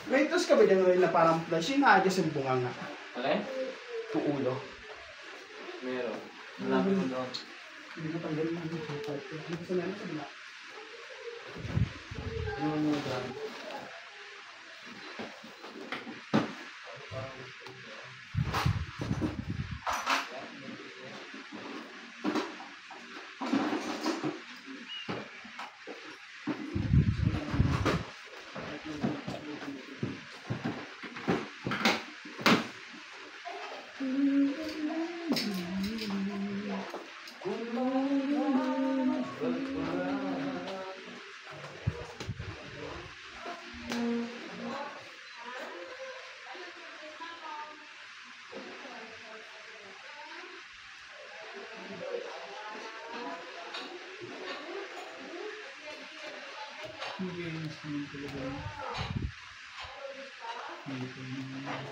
May itos ka ba dyan ngayon na parang flash? Yung naadya sa bunga nga. Okay? Tuulo. Meron. Malapit mo doon. Hindi ko tanggalin yung dito. Hindi ko sanyan sa bila. Ano mo na dyan?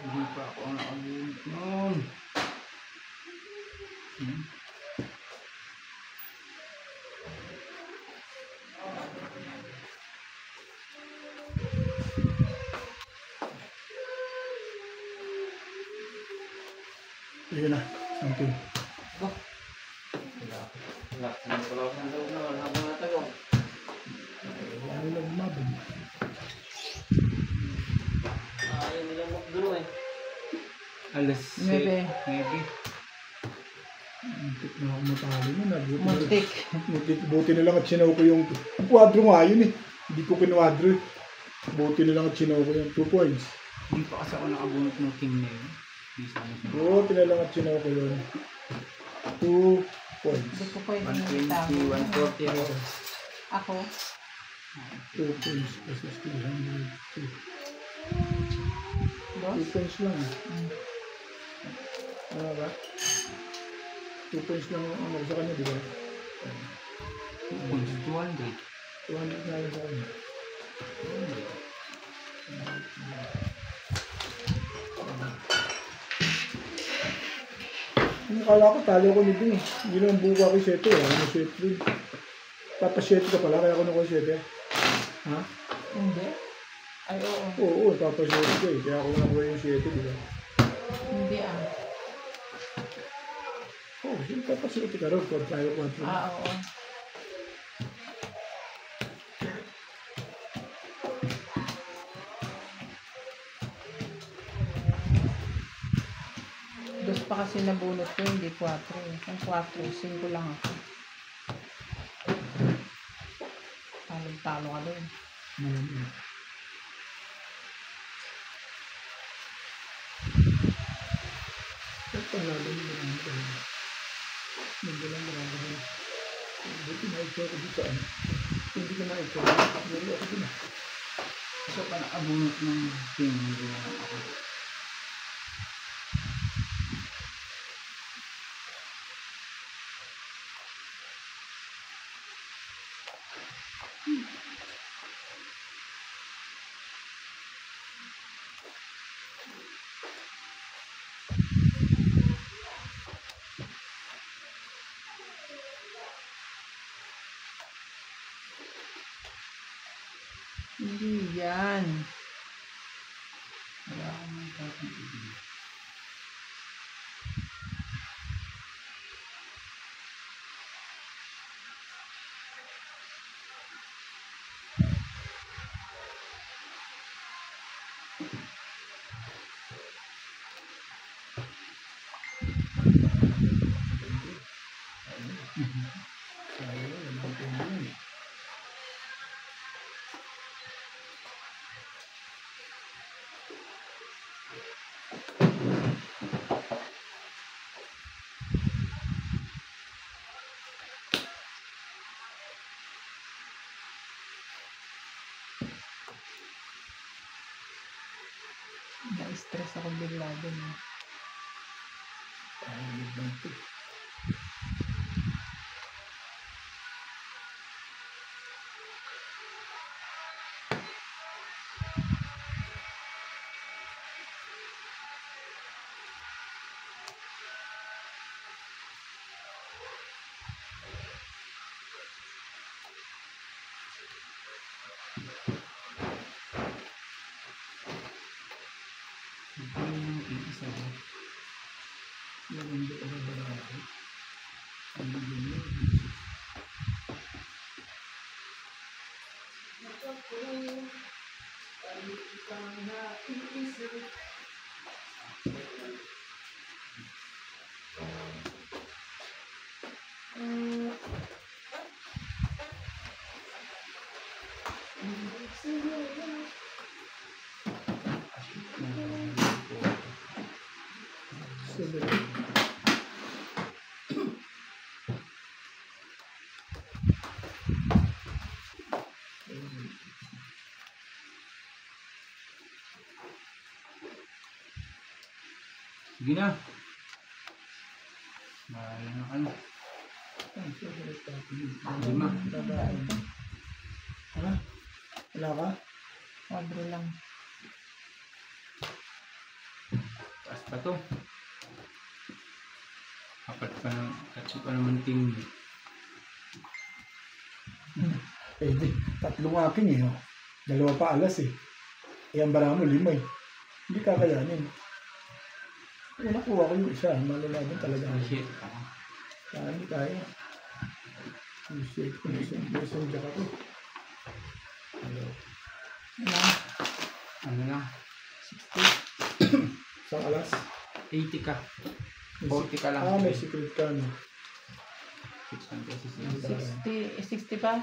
Hindi pa ako nakabulit nun. Ayun na, something. Wala. Hindi ko lang ang loob naman habang natagaw. Ano lang mabin? Ayaw nilang magdulo eh. Alas Maybe. Maybe. Muntik na ako matalo nun. Muntik. Buti na lang at sinaw ko yung kwadro nga yun eh. Hindi ko kinwadro eh. Buti na lang at sinaw ko yung 2 points. Hindi pa kasi ako nakabunot ng team na yun. Hindi sana siya. Buti na lang at sinaw ko yun. 2 points. Hindi ko pwede 120, 140 ako. Ako? 2 points kasi 300. 2 points lang eh. Ano ba? 2 points lang ang ano sa kanya, di ba? 200. 200 na yun sa kanya. Akala ko talo ko nito eh. Hindi naman buka ko 7 eh. Ano 7 din. Tapos 7 ka pala, kaya ako nakuha 7. Ha? Hindi. Ay, oo. Oo, tapos 7 ko eh. Kaya ako nakuha yung 7, di ba? Hindi ah. Oo, yung tapos 7 ka rin. 4 tayo, 4. Ah, oo. Dos pa kasi nabunot ko, hindi 4 eh. Ang 4, 5 lang ako. Talo ka doon. Malamig. Ito panalo nyo na ang dahil. Nagdalang marami. Buti na ito ako dito. Hindi ka na ito. Hindi ako dito na. Isa pa nakabunot ng team. Hindi na ako. Hindi yan. Wala akong tatang. Na-stress ako bigla din. Ay, lang ito. Yung isa ba? Yung hindi ko na barako. Ang bigyan mo. Sige. Sige na. Bahala na kayo. Ang sulit natin. Lima. Dadaan. Ha? Wala ka? Quadro lang. Taas pa to. Tatlo pa naman tingin. Eh, di. Tatlong akin eh. Oh. Dalawa pa alas eh. Eh, ang bara mo, 5 eh. Hindi kakayanin. Eh, nakuha ko yung isa. Malalaban talaga. Oh shit. Kaya hindi kaya. Ang shit. Isang jack ako. Ano? Ano lang? 60. Isang alas. 80 ka. 40 ka lang. Ah, may secret ka no. 60 pa?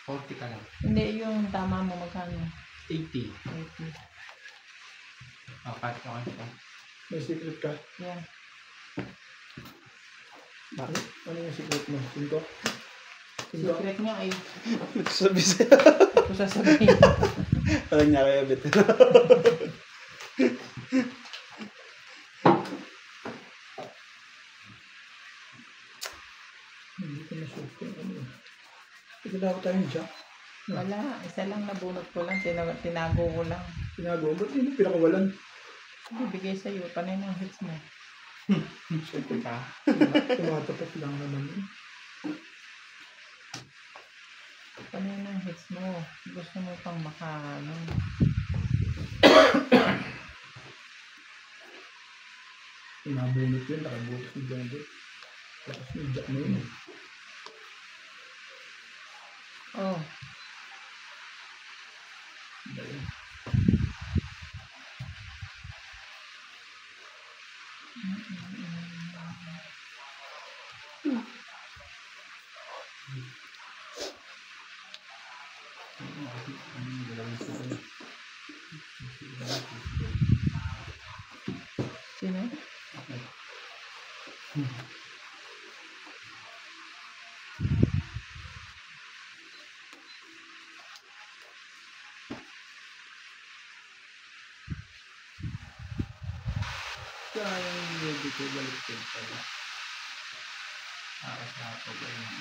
40 ka lang. Hindi, yung tama mo magkano? 80. 80. Kahit ako ito. May secret ka. Yan. Bakit? Ano yung secret mo? 5? Secret niya ay Nagsasabi sa'yo. ko sasabihin. Parang niya kaya bit. Hindi ko na-shoot ko. Ano yun? Pagkadaw tayong jack. Wala. Isa lang nabunot ko lang. Tinago ko lang. Tinago. Ba't yun yung pinakawalan? Bibigay sa'yo. Panay ng hits mo. Siyempre ka. Tumatapat lang naman yun. Panay ng hits mo. Gusto mo pang makano. Nabunot yun. Nakabutos ni Jondo. Tapos yung jack na yun. Oh. Ayun. Sino? Kaya yung baby ko balik din pala. Akas na ako ba yung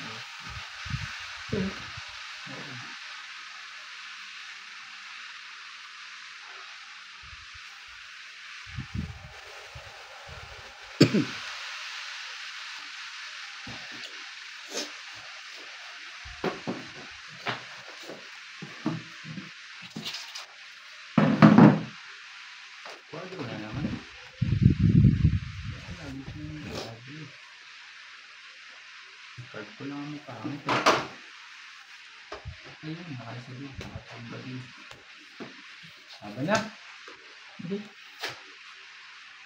Pwede ba naman? Card ko lang ang mukha ko. Ayun, nakasabi. Nakatamba din. Sabi na. Hindi.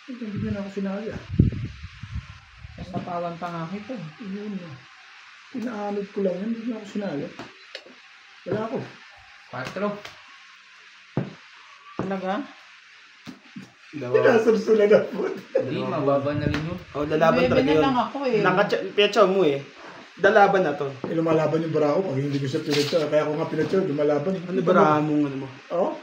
Hindi ko na ako sinali ah. Napawan pa nga kita. Yun na. Inaanod ko lang yun. Hindi na ako sinali. Wala ako. 4. Talaga? Pinasulsula na po. Hindi, mababa na rin yun. Oh, lalaban Bebe talaga na yun. lang ako eh. Piyachaw mo eh. Lalaban na to. Eh, lumalaban yung bara ko pag hindi ko siya pinatsa. Kaya ako nga pinatsa, lumalaban. Ano ba mong ano mo? Oo.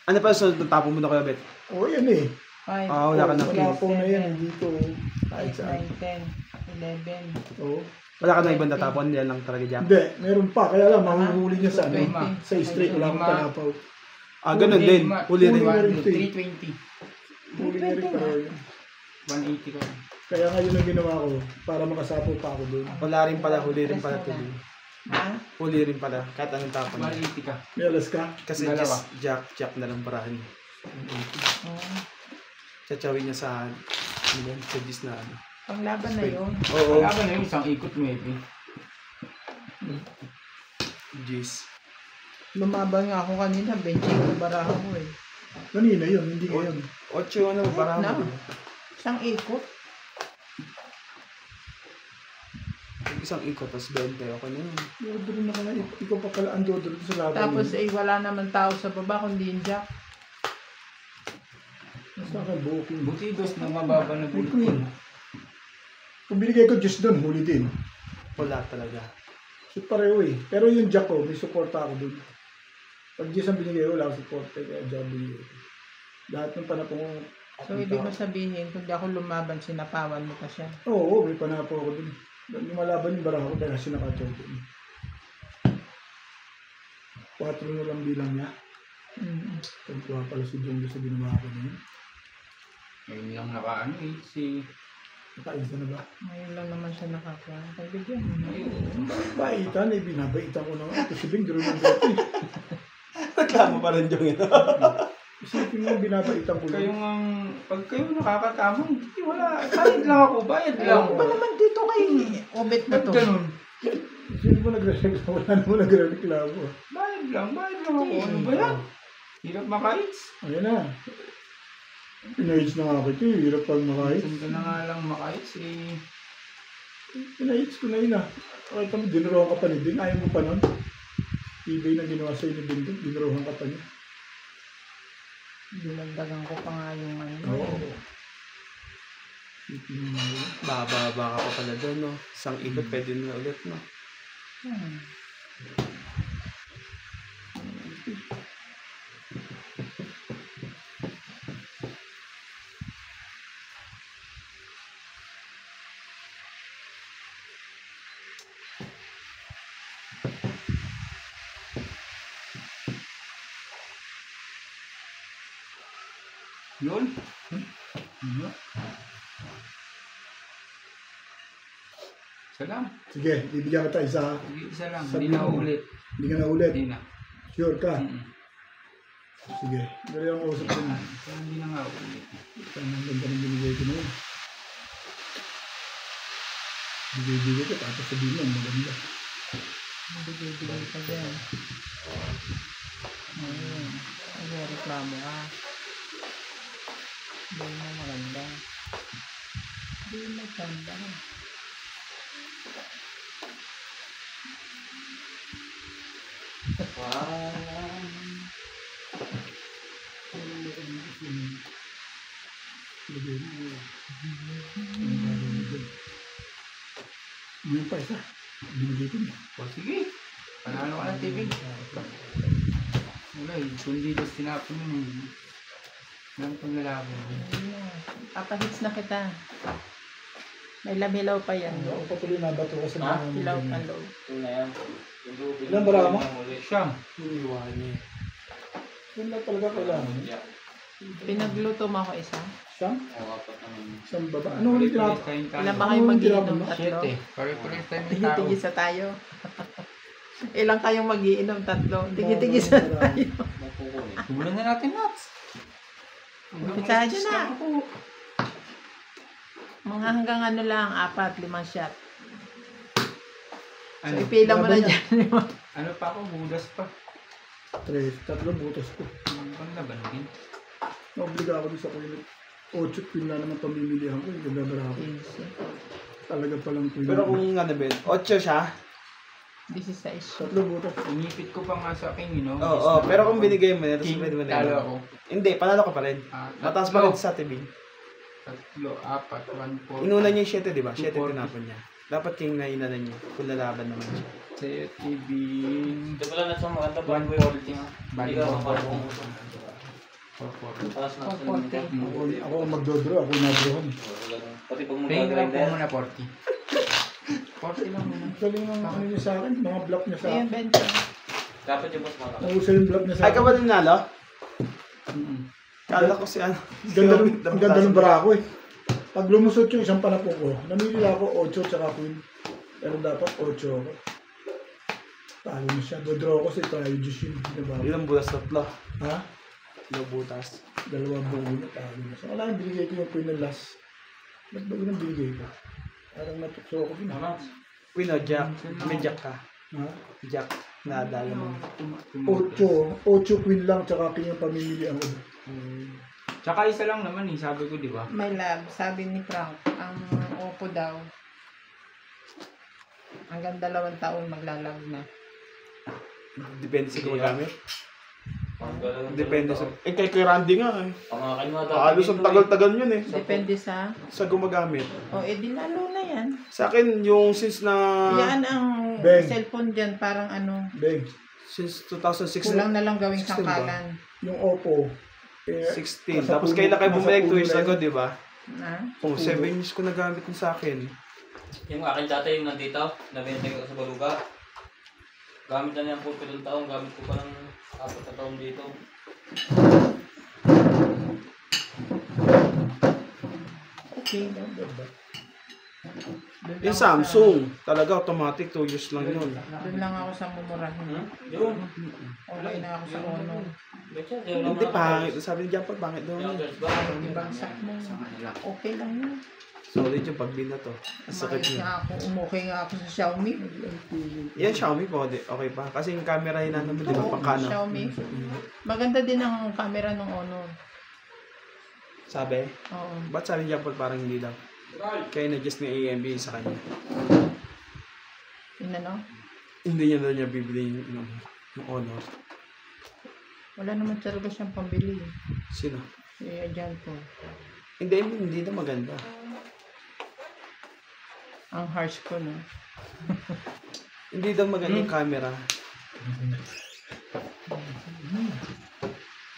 Ano pa sunod na tapo mo na Kuya Bet? Oo, yan eh. 5, Wala ka na Wala king. po na yan dito. 8, Kahit saan. 9, 10, 11. Oo. Wala ka na ibang tatapon, yan lang talaga dyan. Hindi, meron pa. Kaya lang, mahuhuli niya sa ano. 20. Sa straight, wala akong panapaw. Ganun din. Huli rin. Huli rin. 320. Huli niya rin pa rin. 180 ko. Kaya nga yun ang ginawa ko, para makasapo pa ako doon. Wala rin pala, huli rin pala tubig. Ha? Huli rin pala, kahit anong tapon. 180 ka. May alas ka? Kasi Dalawa. jack na lang parahan. Oo. Chachawin niya sa sa gis na ano. Panglaban na yun. Oo. Wala ba na yung isang ikot mo eh. Gis. Lumabang nga ako kanina, benching ko baraha ko eh. Kanina yun, hindi ngayon. 8 ano, parahan Na. mo. Isang ikot. Isang ikot, tapos 20, okay na yun. Dodoro na ka na, ikaw pa pala ang dodoro sa laban. Tapos wala naman tao sa baba kundi yung jack. Sa akin, booking. Buti dos na mababa na May bulot. queen. Kung binigay ko just doon, huli din. Wala talaga. So pareho eh. Pero yung jack ko, may suporta ako doon. Pag just ang binigay ko, wala akong suporta. Kaya jack binigay ko. Lahat ng panapong ko. So ibig mo sabihin, kung di ako lumaban, sinapawan mo pa siya. Oo, may panapo ako doon. Lumalaban yung baraha ko kaya sinakatsaw doon. 4 na lang bilang niya. Tagpuha pala si Jong sa ginawa ko na yun. Ngayon lang nakaano eh. Si... Nakaisa na ba? Ngayon lang naman siya nakakuha. Pagbigyan mo na. Baitan eh, binabaitan ko na nga. Ito si Bing, gano'n ang dati. Reklamo pa rin yung ito. Isipin mo, binabaitan ko Kayo lang. nga... Pag kayo nakakatamang, hindi wala. Bayad lang ako, bayad lang. Ano ba naman dito kay Obet na Ba't to? ganun? Isipin mo, nagre-reklamo. Wala naman nagre-reklamo. Bayad lang ako. Ano ba yan? Hirap makaits. Ayan na. Pinaits na nga ako ito. Hirap pang makaits. Saan ka na nga lang makaits eh. Pinaits ko na yun ah. Okay kami, dinuruhan ka pa ni Ding. Ayaw mo pa nun. eBay na ginawa sa'yo ni Ding. Dinuruhan ka pa niya. Dinagdagan ko pa nga yung ano. Oo. Isipin mo yun. Bababa ka pa pala doon, no? Isang ikot, pwede na ulit, no? Hmm. Yun. Ano? Isa lang. Sige, bibigyan kita isa. Sige, isa lang. Sabi Hindi na mo. ulit. Hindi ka na ulit. Hindi na. Sure ka? Sige. Dali ang usap ko na. Hindi na nga ulit. Saan ang ganda ng binigay ko na yun? Bigay-bigay ko, tapos sabihin mo, maganda. Bigay-bigay pa dyan. Ayun. Ay, reklamo ka. Hindi mo maganda. Hindi mo maganda. Bigay mo. Ngayon pa isa. Binigay ko niya. O sige. Panalo ka ng TV. Wala eh. Kundi dos tinapon yun eh. Walang paglalabo. Papahits na kita. May labilaw pa yan. Ako patuloy nabato ko sa mga Hilaw mga ka low. Ito na yan. Yung tubig. Ilan bara mo? Siyam. Iniwan niya. Yun lang talaga kailangan. Pinagluto mo ako isa. Siyam? O, apat naman. Siyam baba. Ano ulit tinapon? Ilan ba kayo mag-iinom? Tatlo? Siyete. Pare-pares tayo ng tao. Tigit-tigisa tayo. Ilang kayong mag-iinom? Tatlo. Tigit-tigisa tayo. Mapukunin. Subulan na natin nuts. Pisahan nyo na. Mga hanggang ano lang, 4-5 shot. So, Ano? ipila mo na Laban dyan. Ano pa ako? Budas pa. 3, 3 butas ko. Ang laban din. Naobliga ako din sa kulit. 8 pin na naman pamimilihan ko. Yung gagabara ako. Talaga palang pin. Pero kung ano ba, 8 siya. This is the issue. 3 butas. Inipit ko pa nga sa akin, you know. Oo, pero kung binigay mo na, tapos King, pwede mo na talo yun. ako. Hindi, panalo ka pa rin. Mataas pa rin sa TV. 3, 4, 1, 4. Inuna niya yung 7, di ba? 7 240. tinapon niya. Dapat king na inanan niya. Kung lalaban naman siya. Sa'yo, TV. Ito pala na sa maganda. 140. Hindi ka makapabuong. Taas na sa 440. Ako ang magdodraw, ako na-drawan. Pati pag Paying lang po mag-grinder. muna 40. 40 lang muna. Ang galing ng ano niya sa akin, mga block niya sa Ayun, akin. benta. Dapat yung mas malaki. Nauso yung block niya sa Ay, akin. ka ba din nalo? Kala ko si ano. Ang ganda ng barako eh. Pag lumusot yung isang panapong ko, namili ako 8 tsaka queen. Pero dapat 8 ako. Talo na siya. Dodraw ko si Tayo Juice yun. Diba? Ilang butas tatlo? Ha? Ilang butas? Dalawang buo na talo na siya. Wala, binigay ko yung queen ng last. Ba't ba yun ang binigay ko? Parang natukso ako din. Ano? Queen o Jack? May Jack ka. Ha? Jack. Naadala mo. 8 queen lang tsaka king yung pamimili ang ulo. Tsaka isa lang naman eh, sabi ko, di ba? My love, sabi ni Frank, ang Oppo daw, hanggang 2 taon maglalag na. Depende sa gumagamit. Ang galing. Depende sa... Eh, kay Randy nga eh. Pangakin mo dati. Halos ang tagal-tagal yun eh. Depende sa, Sa gumagamit. di lalo na yan. Sa akin, yung since na... Yan ang Beng. cellphone dyan, parang ano, Beng, Since 2006 kulang na lang gawing 16 ba? sangkalan. yung Oppo. 16. Tapos kailan kayo bumalik 2 years ago, di ba? Na? Oh, 7 years ko nagamit yun sa akin. Yung akin dati yung nandito, nabenta ko sa Baluga. Gamit na niya po 7 taon, gamit ko pa ng 4 na taon dito. Okay. Yung Samsung, talaga automatic 2 years lang yun. Doon lang ako sa mumurahin. Yun. Okay na ako sa Honor. Betcha, Hindi, pangit. Sabi ni Jampag, pangit daw yun. Ibagsak mo. Okay lang yun. Solid yung pagbina to. Ang sakit Umayos yun. nga ako. Umukay nga ako sa Xiaomi. Yan, Xiaomi po. Okay pa. Kasi yung camera yun naman, di ba? Oo, Pangkano. Xiaomi. Maganda din ang camera ng Honor. Sabi? Oo. Ba't sabi ni Jampag parang hindi lang? Kaya na-just ni AMB sa kanya. Yun ano? Hindi niya daw niya bibili yung Honor. Wala naman talaga siyang pambili. Sino? Dyan po. Hindi na maganda. Ang harsh ko, no? Hindi daw maganda yung camera.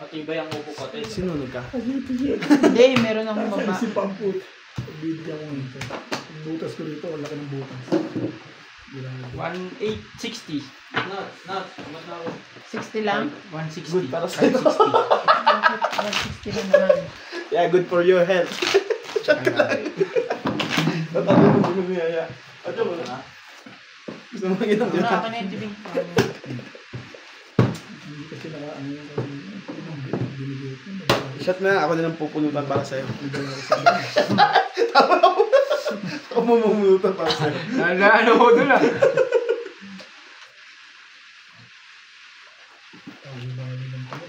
Matibay ang upo pati. Sinunog ka? Hindi, meron akong baba. Isip ang put. Bibigyan ko nito. Yung butas ko dito, wala ka ng butas. 1860. Nat, mas na ako. 60 lang? 160. Good para sa'yo. 160 lang naman. Yeah, good for your health. Tatabi mo gusto mo niya. Ano mo na? Gusto mo inom Wala niya? ka na yung tibing. Hindi kasi naka-ano yung binigay ko. Shot na, ako na lang pupulutan para sa'yo. Nagdala ko sa bahay. Ako mamumunutan para sa'yo. Ano ko doon ah. Bahay lang pala.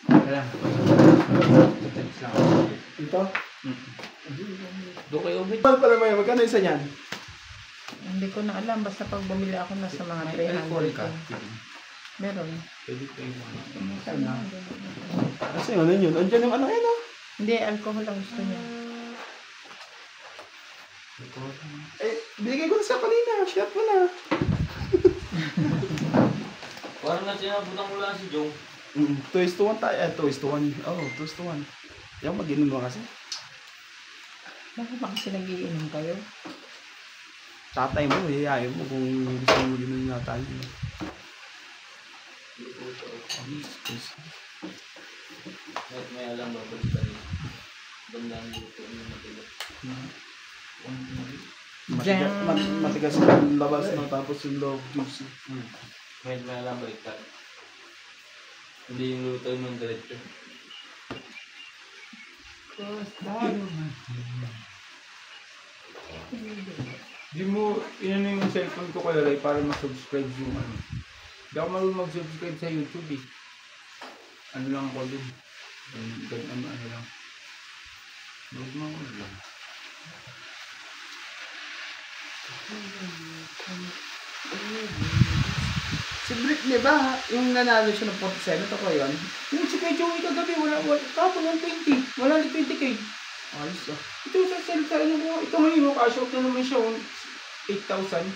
Wala. Thanks lang. Ito? Doon kayo ubit. Mahal pala may, magkano isa niyan? Hindi ko na alam. Basta pag bumili ako na sa mga May 300. alcohol ka. Meron. Pwede ko yung Kasi ano yun? Andiyan yung ano yan oh. Hindi, alcohol ang gusto niya. Eh, binigay ko na sa kanina. Shot mo na. Parang na sinabutan ko lang si Jong. 2:1 tayo. 2:1. Oh, 2:1. Yan, mag-inom mo kasi. Bakit ba kasi nagiinom kayo? Tatay mo, hihayin mo kung gusto mo inom na tayo. Kahit may alam ba basta rin. Bandang dito yung matigas. Matigas yung labas no, tapos yung loob juicy. Kahit may alam baliktad. Hindi yung luto yung diretso. Di mo, inano yung cellphone ko kay Ray para ma-subscribe yung ano. Hindi ako marunong mag-subscribe sa YouTube eh. Ano lang ako dun. Ano lang. Huwag mo ako lang. Si Britney ba? Yung nanalo siya ng 47, ako yun? Yung si kay Joey kagabi, kapon ng 20. Wala ni 20k. Ayos ah. Ito sa cellphone, ano ko, ito ngayon, cash out na naman siya, 8,000.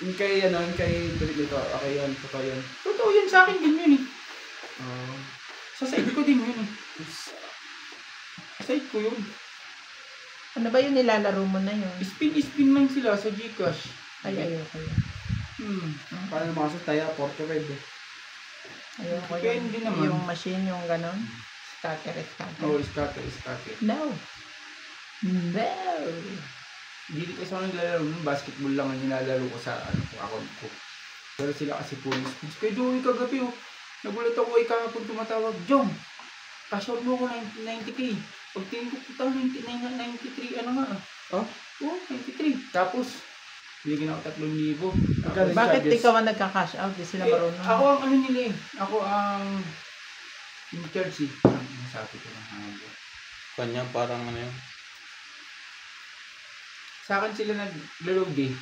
Yung kay, ano, yung kay Tulit nito. Okay yun, totoo yun. Totoo yan sa akin din yun eh. Oh. Sa side ko din yun eh. Side ko yun. Ano ba yung nilalaro mo na yun? Spin man sila sa Gcash. Ay, ayoko yun. Paano makasot tayo? 45 eh. Ayoko Depende yun. naman. Yung machine, yung ganon. Scatter. Oo, scatter. No. No. Hindi kasi ako naglalaro nun. Basketball lang ang nilalaro ko sa account ko. Pero sila kasi full speed. Kaya Joey kagabi oh. Nagulat ako ay kahapon tumatawag. Jong! Cash out mo ko 90k. Pagtingin ko putang 93 ano nga ah. Oh? Oo, 93. Tapos, binigyan ako 3,000. Magkano yung Bakit charges? ikaw ang nagka-cash out? Di sila marunong. Ako ang ano nila eh. Ako ang in charge eh. Ang sabi ko ng hanggang. Kanya parang ano yun. Sa akin sila naglalog eh.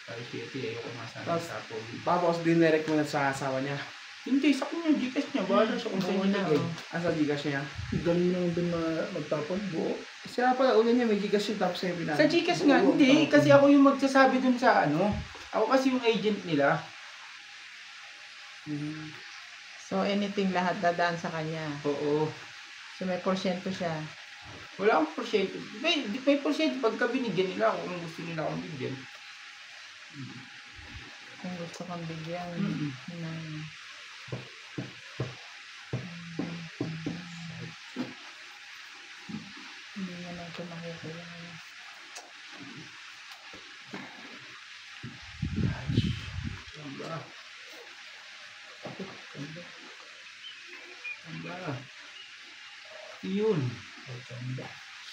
Ay, shit, ayoko nga sana Tapos, sa phone. Tapos dinirect mo na sa asawa niya. Hindi, sa kanya, Gcash niya. Bahala siya kung saan Oo niya na, lagay. oh. Sa Gcash niya. Galing naman din magtapon, buo. Siya pala, una niya may Gcash yung tapos niya yung Sa Gcash nga, hindi. Kasi ako yung magsasabi dun sa ano. Ako kasi yung agent nila. So, anything lahat dadaan sa kanya. Oo. So, may porsyento siya. Wala akong porsyento. May porsyento. Pagka binigyan nila ako, kung gusto nila akong bigyan. Kung gusto kang bigyan. Mm-mm. ng- Hindi na natin makukuha. Samba. Samba. Yun. Samba.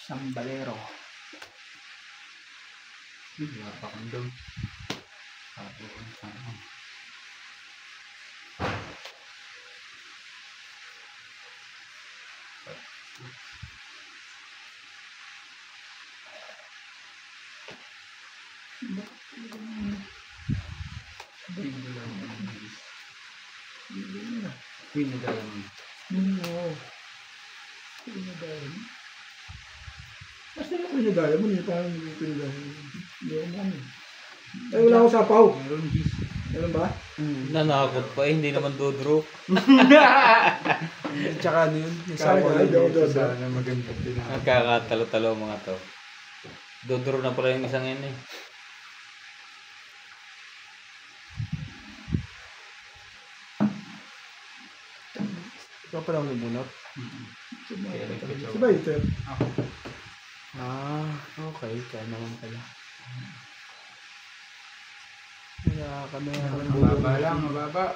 Sambalero. Wala pa kang doon. Tapos, ano. Queen of Diamond. Oo. Pinadaya mo. Basta yung pinadaya mo, parang hindi pinadaya mo. Hindi ako namin. Ay, wala ako sapaw. Meron gis. Meron ba? Nanakot pa hindi naman dodro. Tsaka ano yun? Yung Kaya sapo nga, na daw, yun. daw. Sana maganda din ako. Nagkakatalo-talo mga to. Dodro na pala yung isang yun eh. Ikaw pala ang nagbunot? Sabay, ito. Ako. Ah, okay. Kaya naman pala. Kaya kami Mababa lang, mababa.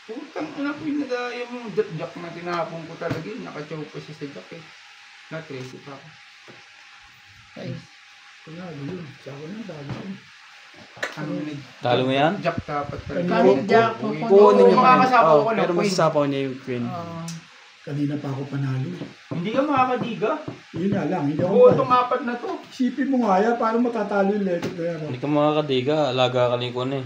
Putang ina ko yung nadaya mo yung jack na tinapon ko talaga yun. Nakachow pa siya sa jack eh. Na-tracy pa ako. Ay, Wala, yun. Sako na, dami ko. Ano yun? Talo mo yan? Jack dapat talaga. Kahit jack, Oo, Kukunin niya makakasapaw ko oh, ng pero queen. masasapaw niya yung queen. Kanina pa ako panalo. Hindi ka makakadiga. Yun nga lang, hindi ako Oo, panalo. itong apat na to. Isipin mo nga yan, paano matatalo yung letter na yan. Hindi ka makakadiga. Alaga ka likon eh.